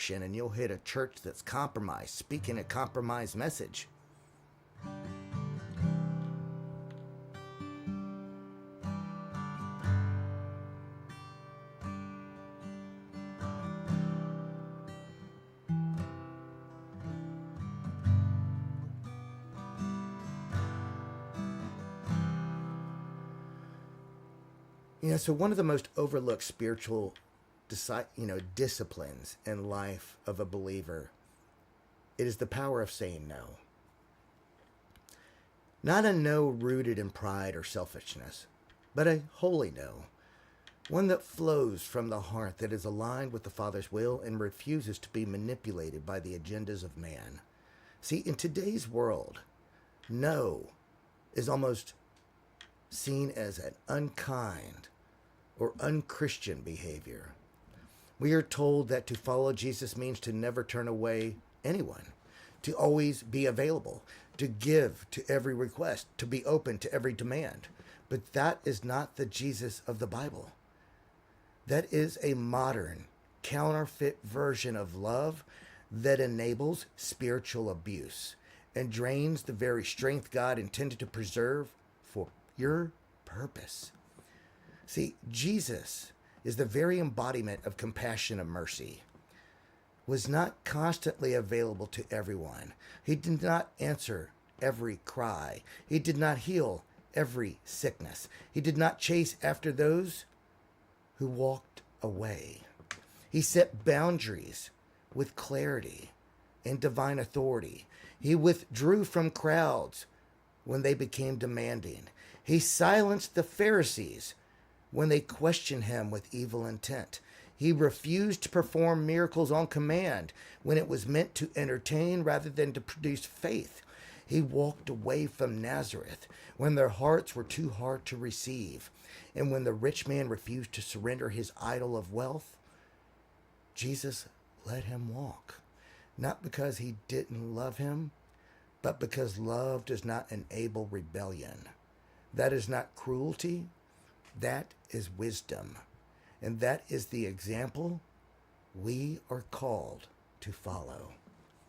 direction and you'll hit a church that's compromised, speaking a compromised message. So one of the most overlooked spiritual disciplines in life of a believer, it is the power of saying no. Not a no rooted in pride or selfishness, but a holy no. One that flows from the heart, that is aligned with the Father's will and refuses to be manipulated by the agendas of man. See, in today's world, no is almost seen as an unkind or unchristian behavior. We are told that to follow Jesus means to never turn away anyone, to always be available, to give to every request, to be open to every demand. But that is not the Jesus of the Bible. That is a modern, counterfeit version of love that enables spiritual abuse and drains the very strength God intended to preserve for your purpose. See, Jesus is the very embodiment of compassion and mercy. Was not constantly available to everyone. He did not answer every cry. He did not heal every sickness. He did not chase after those who walked away. He set boundaries with clarity and divine authority. He withdrew from crowds when they became demanding. He silenced the Pharisees when they questioned him with evil intent. He refused to perform miracles on command when it was meant to entertain rather than to produce faith. He walked away from Nazareth when their hearts were too hard to receive. And when the rich man refused to surrender his idol of wealth, Jesus let him walk. Not because he didn't love him, but because love does not enable rebellion. That is not cruelty. That is wisdom. And that is the example we are called to follow.